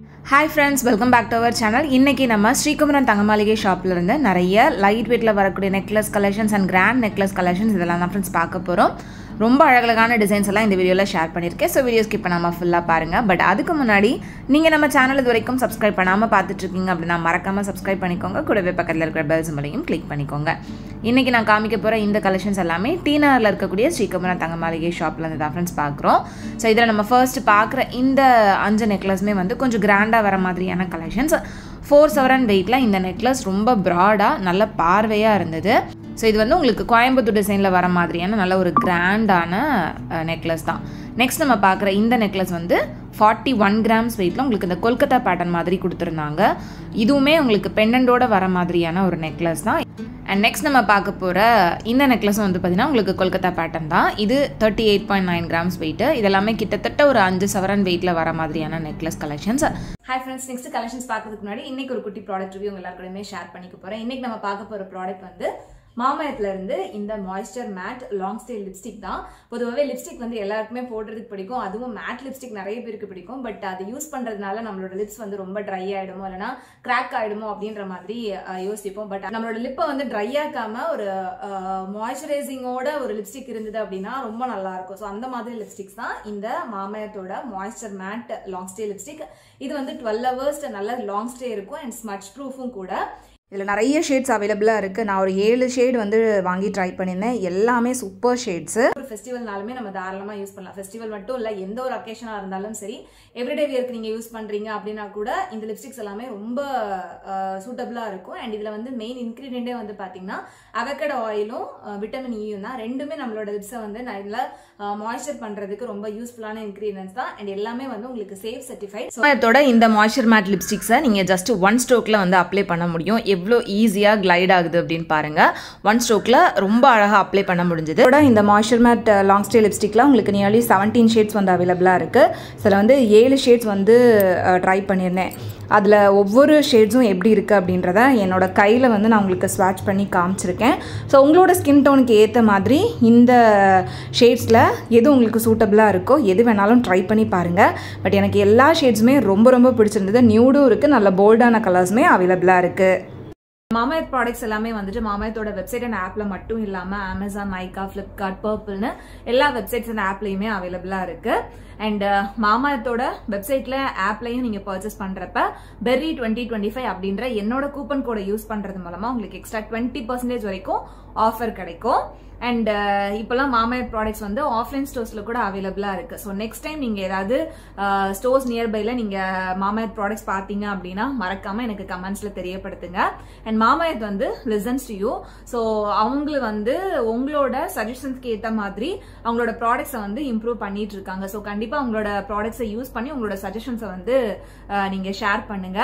Hi friends, welcome back to our channel. இன்னைக்கு நம்ம ஸ்ரீகுமரன் தங்கமாளிகை ஷாப்ல இருந்து நிறைய லைட் வெயிட்ல வரக்கூடிய necklace collections and grand necklace collections இதெல்லாம் தான் ஃப்ரெண்ட்ஸ் பார்க்க போறோம். ரொம்ப அழகழகான டிசைன்ஸ் எல்லாம் இந்த வீடியோல ஷேர் பண்ணிருக்கேன். சோ வீடியோ ஸ்கிப் பண்ணாம ஃபுல்லா பாருங்க. பட் அதுக்கு முன்னாடி நீங்க நம்ம சேனல் இதுவரைக்கும் சப்ஸ்கிரைப் பண்ணாம பார்த்துட்டு இருக்கீங்க அப்படினா மறக்காம சப்ஸ்கிரைப் பண்ணிக்கோங்க. கூடவே பக்கத்துல இருக்கிற பெல் சிம்பலையும் கிளிக் பண்ணிக்கோங்க. இன்னைக்கு நான் காமிக்க போற இந்த கலெக்ஷன்ஸ் எல்லாமே டீனர்ல இருக்கக்கூடிய ஸ்ரீகுமரன் தங்கமாளிகை ஷாப்ல இருந்து தான் ஃப்ரெண்ட்ஸ் பார்க்குறோம். சோ இதல நம்ம ஃபர்ஸ்ட் பார்க்குற இந்த 5 நெக்லஸ்மே வந்து கொஞ்சம் கிராண்டா வர மாதிரியான கலெக்ஷன்ஸ். 4 சவரன் வெயிட்ல இந்த நெக்லஸ் ரொம்ப பிராடா நல்ல பார்வையா இருந்தது. ஸோ இது வந்து உங்களுக்கு கோயம்புத்தூர் டிசைனில் வர மாதிரியான நல்ல ஒரு கிராண்டான நெக்லஸ் தான். நெக்ஸ்ட் நம்ம பார்க்குற இந்த நெக்லஸ் வந்து 41 கிராம்ஸ் வெயிட்டில் உங்களுக்கு இந்த கொல்கத்தா பேட்டர்ன் மாதிரி கொடுத்துருந்தாங்க. இதுவுமே உங்களுக்கு பெண்டண்டோட வர மாதிரியான ஒரு நெக்லஸ் தான். அண்ட் நெக்ஸ்ட் நம்ம பார்க்க போகிற இந்த நெக்லஸும் வந்து பார்த்தீங்கன்னா உங்களுக்கு கொல்கத்தா பேட்டர்ன் தான். இது 38.9 கிராம்ஸ் வெயிட்டு. இதெல்லாமே கிட்டத்தட்ட ஒரு 5 சவரன் வெயிட்டில் வர மாதிரியான necklace collections. Hi friends, next collections பார்க்கறதுக்கு முன்னாடி இன்னைக்கு ஒரு குட்டி ப்ராடக்ட் ரிவ்யூ உங்க எல்லாருக்கூடயுமே ஷேர் பண்ணிக்க போகிறேன். இன்னைக்கு நம்ம பார்க்க போகிற ப்ராடக்ட் வந்து மாமயத்துல இருந்து இந்த moisture matte long stay lipstick தான். பொதுவாகவே லிப்ஸ்டிக் வந்து எல்லாருக்குமே போடுறதுக்கு பிடிக்கும். அதுவும் மேட் லிப்ஸ்டிக் நிறைய பேருக்கு பிடிக்கும். பட் அதை யூஸ் பண்றதுனால நம்மளோட லிப்ஸ் வந்து ரொம்ப ட்ரை ஆயிடுமோ இல்லைனா கிராக் ஆயிடுமோ அப்படின்ற மாதிரி யோசிப்போம். பட் நம்மளோட லிப்பை வந்து ட்ரை ஆக்காம ஒரு மாய்ஸ்சரைசிங்கோட ஒரு லிப்ஸ்டிக் இருந்தது அப்படின்னா ரொம்ப நல்லா இருக்கும். ஸோ அந்த மாதிரி லிப்ஸ்டிக்ஸ் தான் இந்த மாமயத்தோட moisture matte long stay lipstick. இது வந்து 12 hours நல்ல லாங் ஸ்டே இருக்கும் அண்ட் ஸ்மட்ச் ப்ரூஃபும் கூட. இதில் நிறைய ஷேட்ஸ் அவைலபிளாக இருக்குது. நான் ஒரு 7 ஷேட் வந்து வாங்கி ட்ரை பண்ணியிருந்தேன். எல்லாமே சூப்பர் ஷேட்ஸு. ஒரு ஃபெஸ்டிவல்னாலுமே நம்ம தாராளமாக யூஸ் பண்ணலாம். ஃபெஸ்டிவல் மட்டும் இல்லை, எந்த ஒரு அக்கேஷனாக இருந்தாலும் சரி, எவ்ரிடே வியர்க்கு நீங்கள் யூஸ் பண்ணுறீங்க அப்படின்னா கூட இந்த லிப்ஸ்டிக்ஸ் எல்லாமே ரொம்ப சூட்டபிளாக இருக்கும். அண்ட் இதில் வந்து மெயின் இன்க்ரீடியண்டே வந்து பார்த்தீங்கன்னா அவகேடோ ஆயிலும் விட்டமின் ஈயும் தான். ரெண்டுமே நம்மளோட லிப்ஸை வந்து நல்லா மாய்ஸ்சர் பண்ணுறதுக்கு ரொம்ப யூஸ்ஃபுல்லான இன்க்ரீடியன்ஸ் தான். அண்ட் எல்லாமே வந்து உங்களுக்கு சேஃப் சர்டிஃபைட். ஸோ அதோட இந்த மாய்ஸ்சர் மேட் லிப்ஸ்டிக்ஸை நீங்கள் ஜஸ்ட் 1 ஸ்ட்ரோக்கில் வந்து அப்ளை பண்ண முடியும். எவ்வளோ ஈஸியாக கிளைட் ஆகுது அப்படின்னு பாருங்கள். 1 ஸ்ட்ரோக்கில் ரொம்ப அழகாக அப்ளை பண்ண முடிஞ்சது. இந்த மாய்ஸ்சர் மேட் லாங் ஸ்டே லிப்ஸ்டிக்லாம் உங்களுக்கு நியர்லி 17 ஷேட்ஸ் வந்து அவைலபிளாக இருக்குது. சில வந்து 7 ஷேட்ஸ் வந்து ட்ரை பண்ணியிருந்தேன். அதில் ஒவ்வொரு ஷேட்ஸும் எப்படி இருக்குது அப்படின்றத என்னோட கையில் வந்து நான் உங்களுக்கு ஸ்வாட்ச் பண்ணி காமிச்சிருக்கேன். ஸோ உங்களோட ஸ்கின் டோனுக்கு ஏற்ற மாதிரி இந்த ஷேட்ஸில் எது உங்களுக்கு சூட்டபிளாக இருக்கோ எது வேணாலும் ட்ரை பண்ணி பாருங்கள். பட் எனக்கு எல்லா ஷேட்ஸுமே ரொம்ப ரொம்ப பிடிச்சிருந்தது. நியூடும் இருக்குது, நல்ல போல்டான கலர்ஸுமே அவைலபிளாக இருக்குது. மாமயத் ப்ராடக்ட்ஸ் எல்லாமே வந்துட்டு மாமயத்தோட வெப்சைட் அண்ட் ஆப்ல மட்டும் இல்லாம அமேசான், நைகா, பிளிப்கார்ட், பர்பிள்னு எல்லா வெப்சைட்ஸ் அண்ட் ஆப்லயுமே அவைலபிளா இருக்கு. அண்ட் மாமயத்தோட வெப்சைட்ல ஆப்லயும் நீங்க பர்ச்சேஸ் பண்றப்ப பெர்ரி 2025 அப்படின்ற என்னோட கூப்பன் கோடை யூஸ் பண்றது மூலமா உங்களுக்கு எக்ஸ்ட்ரா 20% வரைக்கும் ஆஃபர் கிடைக்கும். அண்ட் இப்போலாம் மாமயத் ப்ராடக்ட்ஸ் வந்து ஆஃப்லைன் ஸ்டோர்ஸ்ல கூட அவைலபிளா இருக்கு. ஸோ நெக்ஸ்ட் டைம் நீங்க ஏதாவது ஸ்டோர்ஸ் நியர்பைல நீங்க மாமயத் ப்ராடக்ட்ஸ் பார்த்தீங்க அப்படின்னா மறக்காம எனக்கு கமெண்ட்ஸ்ல தெரியப்படுத்துங்க. அண்ட் மாமயத் வந்து லிசன்ஸ் டு யூ. ஸோ அவங்க வந்து உங்களோட சஜஷன்ஸ்க்கு ஏற்ற மாதிரி அவங்களோட ப்ராடக்ட்ஸை வந்து இம்ப்ரூவ் பண்ணிட்டு இருக்காங்க. ஸோ கண்டிப்பா அவங்களோட ப்ராடக்ட்ஸை யூஸ் பண்ணி உங்களோட சஜஷன்ஸை வந்து நீங்க ஷேர் பண்ணுங்க.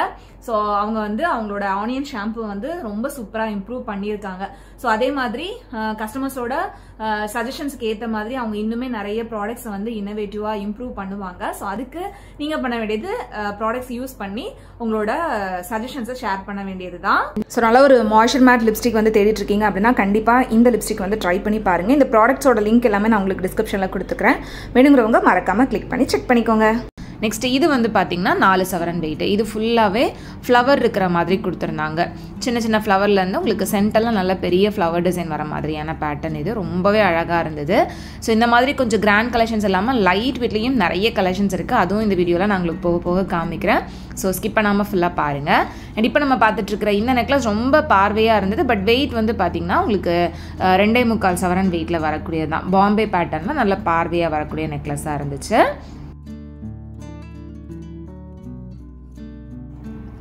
ஸோ அவங்க வந்து அவங்களோட ஆனியன் ஷாம்பு வந்து ரொம்ப சூப்பரா இம்ப்ரூவ் பண்ணியிருக்காங்க. ஸோ அதே மாதிரி கஸ்டமர்ஸோட சஜஷன்ஸ்க்கு ஏற்ற மாதிரி அவங்க இன்னுமே நிறைய ப்ராடக்ட்ஸ் வந்து இன்னோவேட்டிவா இம்ப்ரூவ் பண்ணுவாங்க. ஸோ அதுக்கு நீங்க பண்ண வேண்டியது ப்ராடக்ட்ஸ் யூஸ் பண்ணி உங்களோட சஜஷன்ஸை ஷேர் பண்ண வேண்டியது தான். ஸோ நல்ல ஒரு மாய்ஸ்சர் மேட் லிப்ஸ்டிக் வந்து தேடிட்டு இருக்கீங்க அப்படின்னா கண்டிப்பா இந்த லிப்ஸ்டிக் வந்து ட்ரை பண்ணி பாருங்க. இந்த ப்ராடக்ட்ஸோட லிங்க் எல்லாமே நான் உங்களுக்கு டிஸ்கிரிப்ஷன்ல கொடுத்துக்கிறேன். வேணுங்கிறவங்க மறக்காம கிளிக் பண்ணி செக் பண்ணிக்கோங்க. நெக்ஸ்ட் இது வந்து பார்த்தீங்கன்னா 4 சவரன் வெயிட். இது ஃபுல்லாகவே ஃப்ளவர் இருக்கிற மாதிரி கொடுத்துருந்தாங்க. சின்ன சின்ன ஃப்ளவர்லேருந்து உங்களுக்கு சென்டெல்லாம் நல்ல பெரிய ஃப்ளவர் டிசைன் வர மாதிரியான பேட்டர்ன். இது ரொம்பவே அழகாக இருந்தது. ஸோ இந்த மாதிரி கொஞ்சம் கிராண்ட் கலெக்ஷன்ஸ் இல்லாமல் லைட் வெயிட்லேயும் நிறைய கலெக்ஷன்ஸ் இருக்குது. அதுவும் இந்த வீடியோவில் நான் உங்களுக்கு போக போக காமிக்கிறேன். ஸோ ஸ்கிப் பண்ணாமல் ஃபுல்லாக பாருங்கள். அண்ட் இப்போ நம்ம பார்த்துட்டு இருக்கிற இந்த நெக்லஸ் ரொம்ப பார்வையாக இருந்தது. பட் வெயிட் வந்து பார்த்தீங்கன்னா உங்களுக்கு 2.25 சவரன் வெயிட்டில் வரக்கூடியது தான். பாம்பே பேட்டர்னில் நல்ல பார்வையாக வரக்கூடிய நெக்லஸாக இருந்துச்சு.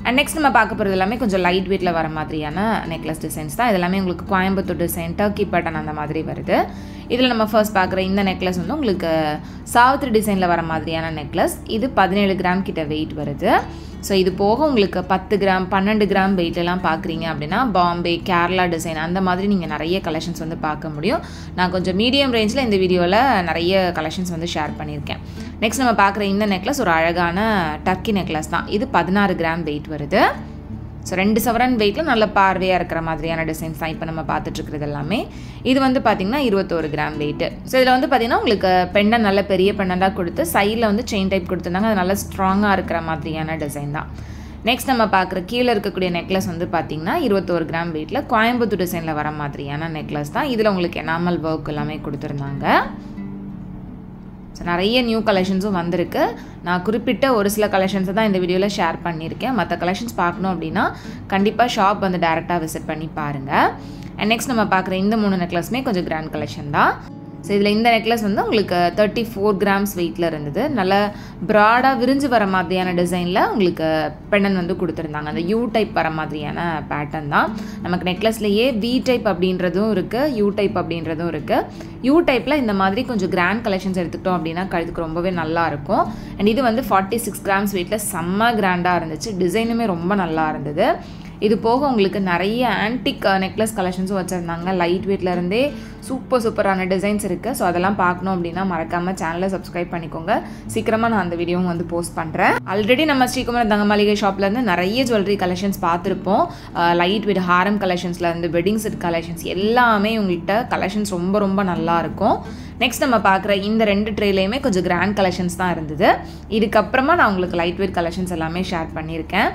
அண்ட் நெக்ஸ்ட் நம்ம பார்க்க போகிறது எல்லாமே கொஞ்சம் லைட் வெயிட்டில் வர மாதிரியான நெக்லஸ் டிசைன்ஸ் தான். இது எல்லாமே உங்களுக்கு கோயம்புத்தூர் டிசைன், டர்க்கி பேட்டர்ன் அந்த மாதிரி வருது. இதில் நம்ம ஃபர்ஸ்ட் பார்க்குற இந்த நெக்லஸ் வந்து உங்களுக்கு சாவித்திரி டிசைனில் வர மாதிரியான நெக்லஸ். இது 17 கிராம் கிட்ட வெயிட் வருது. ஸோ இது போக உங்களுக்கு 10 கிராம் 12 கிராம் வெயிட்லாம் பார்க்குறீங்க அப்படின்னா பாம்பே, கேரளா டிசைன் அந்த மாதிரி நீங்கள் நிறைய கலெக்ஷன்ஸ் வந்து பார்க்க முடியும். நான் கொஞ்சம் மீடியம் ரேஞ்சில் இந்த வீடியோவில் நிறைய கலெக்ஷன்ஸ் வந்து ஷேர் பண்ணியிருக்கேன். நெக்ஸ்ட் நம்ம பார்க்குற இந்த நெக்லஸ் ஒரு அழகான டர்க்கி நெக்லஸ் தான். இது 16 கிராம் வெயிட் வருது. ஸோ 2 சவரன் வெயிட்டில் நல்ல பார்வையாக இருக்கிற மாதிரியான டிசைன்ஸ் தான் இப்போ நம்ம பார்த்துட்ருக்கிறது எல்லாமே. இது வந்து பார்த்திங்கன்னா 21 கிராம் வெயிட்டு. ஸோ இதில் வந்து பார்த்திங்கன்னா உங்களுக்கு பெண்டன் நல்ல பெரிய பெண்டண்டாக கொடுத்து சைடில் வந்து செயின் டைப் கொடுத்துருந்தாங்க. அது நல்லா ஸ்ட்ராங்காக இருக்கிற மாதிரியான டிசைன் தான். நெக்ஸ்ட் நம்ம பார்க்குற கீழே இருக்கக்கூடிய நெக்லஸ் வந்து பார்த்திங்கன்னா 21 கிராம் வெயிட்டில் கோயம்புத்தூர் டிசைனில் வர மாதிரியான நெக்லஸ் தான். இதில் உங்களுக்கு எனாமல் ஒர்க் எல்லாமே கொடுத்துருந்தாங்க. ஸோ நிறைய நியூ கலெக்ஷன்ஸும் வந்திருக்கு. நான் குறிப்பிட்ட ஒரு சில கலெக்ஷன்ஸை தான் இந்த வீடியோவில் ஷேர் பண்ணியிருக்கேன். மற்ற கலெக்ஷன்ஸ் பார்க்கணும் அப்படின்னா கண்டிப்பாக ஷாப் வந்து டேரெக்டாக விசிட் பண்ணி பாருங்கள். அண்ட் நெக்ஸ்ட் நம்ம பார்க்குற இந்த 3 நெக்லஸுமே கொஞ்சம் கிராண்ட் கலெக்ஷன் தான். ஸோ இதில் இந்த நெக்லஸ் வந்து உங்களுக்கு 34 கிராம்ஸ் வெயிட்டில் இருந்தது. நல்ல ப்ராடாக விரிஞ்சு வர மாதிரியான டிசைனில் உங்களுக்கு பெண்டன் வந்து கொடுத்துருந்தாங்க. அந்த யூ டைப் வர மாதிரியான பேட்டர்ன் தான். நமக்கு நெக்லஸ்லேயே வி டைப் அப்படின்றதும் இருக்குது, யூ டைப் அப்படின்றதும் இருக்குது. யூ டைப்பில் இந்த மாதிரி கொஞ்சம் கிராண்ட் கலெக்ஷன்ஸ் எடுத்துக்கிட்டோம் அப்படின்னா கழுத்துக்கு ரொம்பவே நல்லாயிருக்கும். அண்ட் இது வந்து 46 கிராம்ஸ் வெயிட்டில் செம்ம கிராண்டாக இருந்துச்சு. டிசைனுமே ரொம்ப நல்லா இருந்தது. இது போக உங்களுக்கு நிறைய ஆன்டிக் நெக்லஸ் கலெக்ஷன்ஸும் வச்சுருந்தாங்க. லைட் வெயிட்லேருந்தே சூப்பரான டிசைன்ஸ் இருக்குது. ஸோ அதெல்லாம் பார்க்கணும் அப்படின்னா மறக்காமல் சேனலை சப்ஸ்கிரைப் பண்ணிக்கோங்க. சீக்கிரமாக நான் அந்த வீடியோவும் வந்து போஸ்ட் பண்ணுறேன். ஆல்ரெடி நம்ம ஸ்ரீகுமரன் தங்க மாளிகை ஷாப்லேருந்து நிறைய ஜுவல்லரி கலெக்ஷன்ஸ் பார்த்துருப்போம். லைட் வெயிட் ஹாரம் கலெக்ஷன்ஸ்லேருந்து வெட்டிங் செட் கலெக்ஷன்ஸ் எல்லாமே உங்கள்கிட்ட கலெக்ஷன்ஸ் ரொம்ப நல்லாயிருக்கும். நெக்ஸ்ட் நம்ம பார்க்குற இந்த 2 ட்ரேலையுமே கொஞ்சம் கிராண்ட் கலெக்ஷன்ஸ் தான் இருந்தது. இதுக்கப்புறமா நான் உங்களுக்கு லைட் வெயிட் கலெக்ஷன்ஸ் எல்லாமே ஷேர் பண்ணியிருக்கேன்.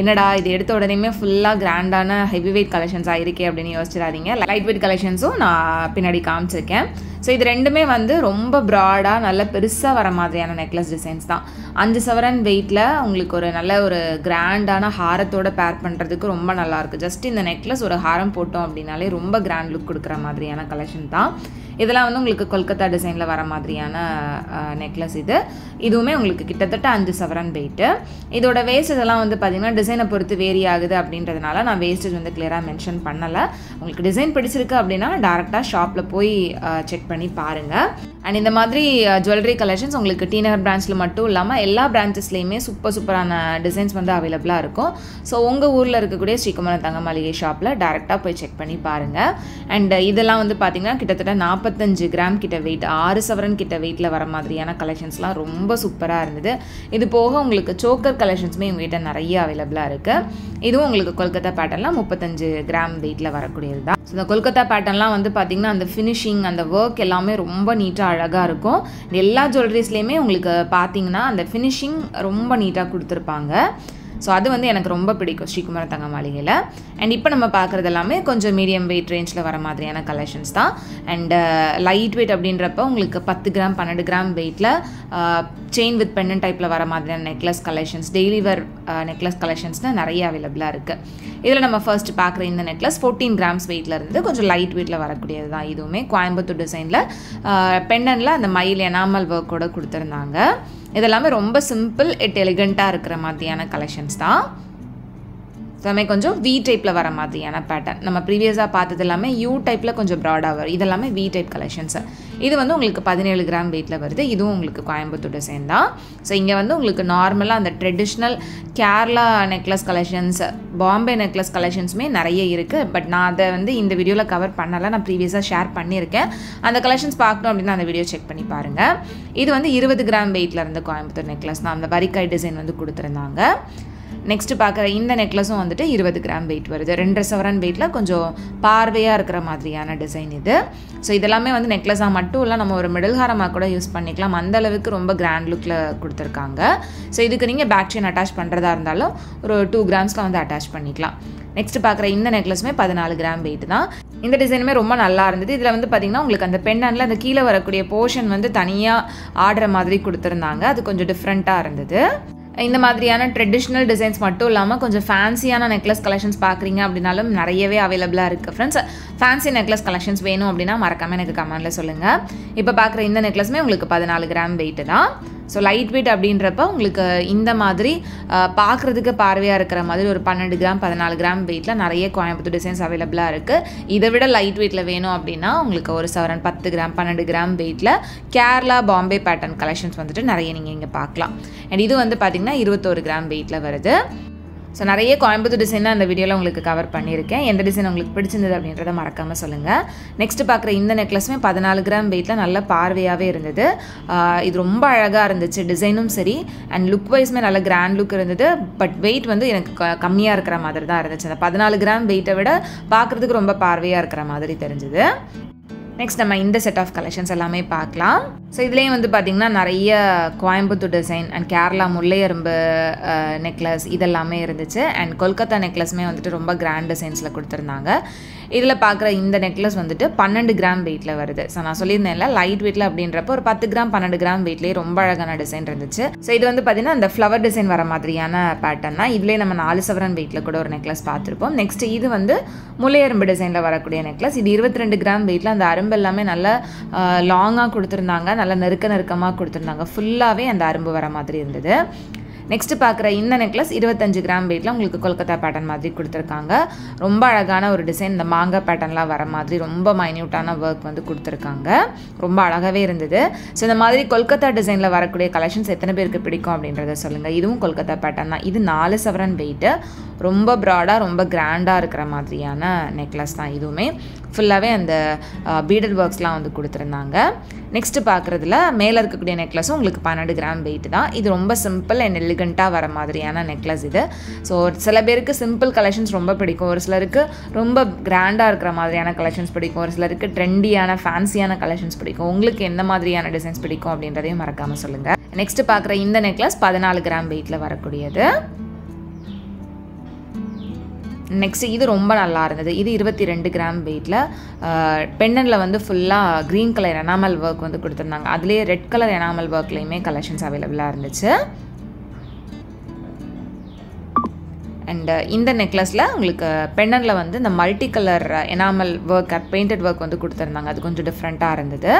என்னடா இது எடுத்த உடனே ஃபுல்லாக கிராண்டான ஹெவி வெயிட் கலெக்ஷன்ஸாக இருக்கே அப்படின்னு யோசிச்சிடாதீங்க. லைட் வெயிட் கலெக்ஷன்ஸும் நான் பின்னாடி காமிச்சிருக்கேன். ஸோ இது ரெண்டுமே வந்து ரொம்ப ப்ராடாக நல்ல பெருசாக வர மாதிரியான நெக்லஸ் டிசைன்ஸ் தான். 5 சவரன் வெயிட்டில் உங்களுக்கு ஒரு நல்ல ஒரு கிராண்டான ஹாரத்தோட பேர் பண்ணுறதுக்கு ரொம்ப நல்லாயிருக்கு. ஜஸ்ட் இந்த நெக்லஸ் ஒரு ஹாரம் போட்டோம் அப்படின்னாலே ரொம்ப கிராண்ட் லுக் கொடுக்குற மாதிரியான கலெக்ஷன் தான். இதெல்லாம் வந்து உங்களுக்கு கொல்கத்தா டிசைனில் வர மாதிரியான நெக்லஸ் இதுவுமே உங்களுக்கு கிட்டத்தட்ட 5 சவரன் வெயிட்டு. இதோட வேஸ்ட் இதெல்லாம் வந்து பார்த்திங்கன்னா டிசைனை பொறுத்து வேரி ஆகுது அப்படின்றதுனால நான் வேஸ்டேஜ் வந்து கிளியராக மென்ஷன் பண்ணலை. உங்களுக்கு டிசைன் பிடிச்சிருக்கு அப்படின்னா டேரெக்டாக ஷாப்பில் போய் செக் பண்ணி பாருங்கள். அண்ட் இந்த மாதிரி ஜுவல்லரி கலெக்ஷன்ஸ் உங்களுக்கு டி நகர் பிரான்ச்சில் மட்டும் இல்லாமல் எல்லா பிரான்ச்சஸ்லேயுமே சூப்பரான டிசைன்ஸ் வந்து அவைலபிளாக இருக்கும். ஸோ உங்கள் ஊரில் இருக்கக்கூடிய ஸ்ரீகுமரன் தங்க மாளிகை ஷாப்பில் டேரெக்டாக போய் செக் பண்ணி பாருங்கள். அண்ட் இதெல்லாம் வந்து பார்த்திங்கன்னா கிட்டத்தட்ட 45 கிராம் கிட்ட வெயிட், 6 சவரன் கிட்ட வெயிட்டில் வர மாதிரியான கலெக்ஷன்ஸ்லாம் ரொம்ப சூப்பராக இருந்தது. இது போக உங்களுக்கு சோக்கர் கலெக்ஷன்ஸுமே உங்கள்கிட்ட நிறைய அவைலபிளாக இருக்குது. இதுவும் உங்களுக்கு கொல்கத்தா பேட்டர்ன்லாம் 35 கிராம் வெயிட்டில் வரக்கூடியது தான். ஸோ இந்த கொல்கத்தா பேட்டர்ன்லாம் வந்து பார்த்திங்கன்னா அந்த ஃபினிஷிங் அந்த ஒர்க் எல்லாமே ரொம்ப நீட்டாக அழகாக இருக்கும். எல்லா ஜுவல்லரிஸ்லேயுமே உங்களுக்கு பார்த்திங்கன்னா அந்த ஃபினிஷிங் ரொம்ப நீட்டாக கொடுத்துருப்பாங்க. ஸோ அது வந்து எனக்கு ரொம்ப பிடிக்கும் ஸ்ரீகுமரன் தங்க மாளிகையில். அண்ட் இப்போ நம்ம பார்க்குறது எல்லாமே கொஞ்சம் மீடியம் வெயிட் ரேஞ்சில் வர மாதிரியான கலெக்ஷன்ஸ் தான். அண்ட் லைட் வெயிட் அப்படின்றப்ப உங்களுக்கு 10 கிராம் 12 கிராம் வெயிட்டில் செயின் வித் பெண்டன் டைப்பில் வர மாதிரியான necklace collections, daily wear necklace கலெக்ஷன்ஸ்னால் நிறைய அவைலபிளாக இருக்குது. இதில் நம்ம ஃபர்ஸ்ட் பார்க்குற இந்த நெக்லஸ் 14 கிராம்ஸ் வெயிட்டில் இருந்து கொஞ்சம் லைட் வெயிட்டில் வரக்கூடியது தான். இதுவுமே கோயம்புத்தூர் டிசைனில் பெண்டனில் அந்த மயில் எனாமல் ஒர்க்கோடு கொடுத்துருந்தாங்க. இதெல்லாமே ரொம்ப சிம்பிள் எட் எலிகண்ட்டாக இருக்கிற மாதிரியான கலெக்ஷன்ஸ் தான். எல்லாமே கொஞ்சம் வி டைப்பில் வர மாதிரியான பேட்டர்ன். நம்ம ப்ரீவியஸாக பார்த்தது எல்லாமே யூ டைப்பில் கொஞ்சம் ப்ராடாக வரும். இதெல்லாமே வி டைப் கலெக்ஷன்ஸு. இது வந்து உங்களுக்கு 17 கிராம் வெயிட்டில் வருது. இதுவும் உங்களுக்கு கோயம்புத்தூர் டிசைன் தான். ஸோ இங்கே வந்து உங்களுக்கு நார்மலாக அந்த traditional Kerala necklace collections, Bombay necklace கலெக்ஷன்ஸுமே நிறைய இருக்குது. பட் நான் அதை வந்து இந்த வீடியோவில் கவர் பண்ணலை. நான் ப்ரீவியஸாக ஷேர் பண்ணியிருக்கேன். அந்த கலெக்ஷன்ஸ் பார்க்கணும் அப்படின்னா அந்த வீடியோ செக் பண்ணி பாருங்கள். இது வந்து 20 கிராம் வெயிட்டில் இருந்து கோயம்புத்தூர் நெக்லஸ் தான். அந்த வரிக்காய் டிசைன் வந்து கொடுத்துருந்தாங்க. நெக்ஸ்ட்டு பார்க்குற இந்த நெக்லஸும் வந்துட்டு 20 கிராம் வெயிட் வருது. 2.5 சவரன் வெயிட்டில் கொஞ்சம் பார்வையாக இருக்கிற மாதிரியான டிசைன் இது. ஸோ இதெல்லாமே வந்து நெக்லஸாக மட்டும் இல்லை, நம்ம ஒரு மிடில் ஹாரமாக கூட யூஸ் பண்ணிக்கலாம். அந்தளவுக்கு ரொம்ப கிராண்ட் லுக்கில் கொடுத்துருக்காங்க. ஸோ இதுக்கு நீங்கள் பேக் செயின் அட்டாச் பண்ணுறதா இருந்தாலும் ஒரு 2 கிராம்ஸில் வந்து அட்டாச் பண்ணிக்கலாம். நெக்ஸ்ட் பார்க்குற இந்த நெக்லஸுமே 14 கிராம் வெயிட் தான். இந்த டிசைனுமே ரொம்ப நல்லா இருந்தது. இதில் வந்து பார்த்திங்கன்னா உங்களுக்கு அந்த பெண்டனில் அந்த கீழே வரக்கூடிய போர்ஷன் வந்து தனியாக ஆடுற மாதிரி கொடுத்துருந்தாங்க. அது கொஞ்சம் டிஃப்ரெண்ட்டாக இருந்தது. இந்த மாதிரியான ட்ரெடிஷ்னல் டிசைன்ஸ் மட்டும் இல்லாமல் கொஞ்சம் ஃபேன்சியான நெக்லஸ் கலெக்ஷன்ஸ் பார்க்குறீங்க அப்படின்னாலும் நிறையவே அவைலபிளாக இருக்குது ஃப்ரெண்ட்ஸ். ஃபேன்சி நெக்லஸ் கலெக்ஷன்ஸ் வேணும் அப்படின்னா மறக்காமல் எனக்கு கமெண்ட்டில் சொல்லுங்கள். இப்போ பார்க்குற இந்த நெக்லஸுமே உங்களுக்கு 14 கிராம் வெயிட்டு தான். ஸோ லைட் வெயிட் அப்படின்றப்ப உங்களுக்கு இந்த மாதிரி பார்க்குறதுக்கு பார்வையாக இருக்கிற மாதிரி ஒரு 12 கிராம் 14 கிராம் வெயிட்டில் நிறைய கோயம்புத்தூர் டிசைன்ஸ் அவைலபிளாக இருக்குது. இதை விட லைட் வெயிட்டில் வேணும் அப்படின்னா உங்களுக்கு ஒரு சவரன் 10 கிராம் 12 கிராம் வெயிட்டில் கேரளா பாம்பே பேட்டர்ன் கலெக்ஷன்ஸ் வந்துட்டு நிறைய நீங்கள் இங்கே பார்க்கலாம். அண்ட் இது வந்து பார்த்திங்கன்னா 21 கிராம் வெயிட்டில் வருது. ஸோ நிறைய கோயம்புத்தூர் டிசைன் தான் இந்த வீடியோவில் உங்களுக்கு கவர் பண்ணியிருக்கேன். எந்த டிசைன் உங்களுக்கு பிடிச்சிருந்தது அப்படின்றத மறக்காமல் சொல்லுங்கள். நெக்ஸ்ட் பார்க்குற இந்த நெக்லஸுமே 14 கிராம் வெயிட்டில் நல்ல பார்வையாகவே இருந்தது. இது ரொம்ப அழகாக இருந்துச்சு, டிசைனும் சரி அண்ட் லுக் வைஸ்மே நல்ல கிராண்ட் லுக் இருந்தது. பட் வெயிட் வந்து எனக்கு கம்மியாக இருக்கிற மாதிரி தான் இருந்துச்சு. அந்த 14 கிராம் வெயிட்டை விட பார்க்குறதுக்கு ரொம்ப பார்வையாக இருக்கிற மாதிரி தெரிஞ்சுது. நெக்ஸ்ட் நம்ம இந்த செட் ஆஃப் கலெக்ஷன்ஸ் எல்லாமே பார்க்கலாம். ஸோ இதுலேயும் வந்து பார்த்திங்கன்னா நிறைய கோயம்புத்தூர் டிசைன் அண்ட் கேரளா முல்லையரும்பு நெக்லஸ் இதெல்லாமே இருந்துச்சு. அண்ட் கொல்கத்தா நெக்லஸுமே வந்துட்டு ரொம்ப கிராண்ட் டிசைன்ஸில் கொடுத்துருந்தாங்க. இதில் பார்க்குற இந்த நெக்லஸ் வந்துட்டு 12 கிராம் வெயிட்டில் வருது. ஸோ நான் சொல்லியிருந்தேன்ல லைட் வெயிட்டில் அப்படின்றப்போ ஒரு 10 கிராம் 12 கிராம் வெயிட்லேயே ரொம்ப அழகான டிசைன் இருந்துச்சு. ஸோ இது வந்து பார்த்திங்கன்னா அந்த ஃப்ளவர் டிசைன் வர மாதிரியான பேட்டர்ன் தான். இதுலேயே நம்ம 4 சவரன் வெயிட்டில் கூட ஒரு நெக்லஸ் பார்த்துருப்போம். நெக்ஸ்ட் இது வந்து முல்லையரும்பு டிசைனில் வரக்கூடிய நெக்லஸ். இது 22 கிராம் வெயிட்டில் அந்த அரும்பு எல்லாமே நல்லா லாங்காக கொடுத்துருந்தாங்க, நல்லா நெருக்கமாக கொடுத்துருந்தாங்க. ஃபுல்லாகவே அந்த அரும்பு வர மாதிரி இருந்தது. நெக்ஸ்ட் பார்க்குற இந்த நெக்லஸ் 25 கிராம் வெயிட்டில் உங்களுக்கு கொல்கத்தா பேட்டர்ன் மாதிரி கொடுத்துருக்காங்க. ரொம்ப அழகான ஒரு டிசைன், இந்த மாங்காய் பேட்டர்ன்லாம் வர மாதிரி ரொம்ப மைன்யூட்டான ஒர்க் வந்து கொடுத்துருக்காங்க. ரொம்ப அழகாகவே இருந்தது. ஸோ இந்த மாதிரி கொல்கத்தா டிசைனில் வரக்கூடிய கலெக்ஷன்ஸ் எத்தனை பேருக்கு பிடிக்கும் அப்படின்றத சொல்லுங்கள். இதுவும் கொல்கத்தா பேட்டர்ன் தான். இது 4 சவரன் வெயிட்டு, ரொம்ப ப்ராடாக ரொம்ப கிராண்டாக இருக்கிற மாதிரியான நெக்லஸ் தான். இதுவுமே ஃபுல்லாகவே அந்த பீடட் ஒர்க்ஸ்லாம் வந்து கொடுத்துருந்தாங்க. நெக்ஸ்ட்டு பார்க்குறதுல மேலே இருக்கக்கூடிய நெக்லஸும் உங்களுக்கு 12 கிராம் வெயிட் தான். இது ரொம்ப சிம்பிள் அண்ட் எலிகண்ட்டாக வர மாதிரியான நெக்லஸ் இது. ஸோ சில பேருக்கு சிம்பிள் கலெக்ஷன்ஸ் ரொம்ப பிடிக்கும், ஒரு சிலருக்கு ரொம்ப கிராண்டாக இருக்கிற மாதிரியான கலெக்ஷன்ஸ் பிடிக்கும், ஒரு சிலருக்கு ட்ரெண்டியான ஃபேன்சியான கலெக்ஷன்ஸ் பிடிக்கும். உங்களுக்கு எந்த மாதிரியான டிசைன்ஸ் பிடிக்கும் அப்படின்றதையும் மறக்காமல் சொல்லுங்கள். நெக்ஸ்ட்டு பார்க்குற இந்த நெக்லஸ் 14 கிராம் வெயிட்டில் வரக்கூடியது. நெக்ஸ்ட் இது ரொம்ப நல்லா இருந்தது. இது 22 கிராம் வெயிட்டில் பெண்டனில் வந்து ஃபுல்லாக க்ரீன் கலர் எனாமல் ஒர்க் வந்து கொடுத்துருந்தாங்க. அதுலேயே ரெட் கலர் எனாமல் ஒர்க்லேயுமே கலெக்ஷன்ஸ் அவைலபிளாக இருந்துச்சு. அண்ட் இந்த நெக்லஸில் உங்களுக்கு பெண்டனில் வந்து இந்த multi colour enamel work painted work வந்து கொடுத்துருந்தாங்க. அது கொஞ்சம் டிஃப்ரெண்ட்டாக இருந்தது.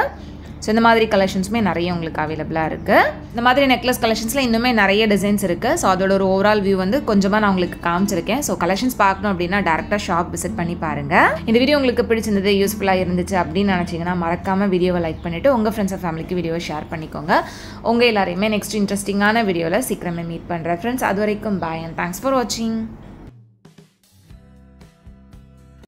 ஸோ இந்த மாதிரி கலெக்ஷன்ஸுமே நிறைய உங்களுக்கு அவைலபிளாக இருக்குது. இந்த மாதிரி நெக்லஸ் கலெக்ஷன்ஸில் இன்னுமே நிறைய டிசைன்ஸ் இருக்குது. ஸோ அதோட ஒரு ஓவரால் வியூ வந்து கொஞ்சமாக நான் உங்களுக்கு காமிச்சிருக்கேன். ஸோ கலெக்ஷன்ஸ் பார்க்கணும் அப்படின்னா டேரெக்டாக ஷாப் விசிட் பண்ணி பாருங்கள். இந்த வீடியோ உங்களுக்கு பிடிச்சிருந்தது, யூஸ்ஃபுல்லாக இருந்துச்சு அப்படின்னு நினச்சிங்கன்னா மறக்காமல் வீடியோவை லைக் பண்ணிவிட்டு உங்கள் ஃப்ரெண்ட்ஸ் அண்ட் ஃபேமிலிக்கு வீடியோவை ஷேர் பண்ணிக்கோங்க. உங்கள் எல்லாரையுமே நெக்ஸ்ட் இன்ட்ரெஸ்டிங்கான வீடியோவில் சீக்கிரமே மீட் பண்ணுறேன் ஃப்ரெண்ட்ஸ். அது வரைக்கும் பாய் அண்ட் தேங்க்ஸ் ஃபார் வாட்சிங்.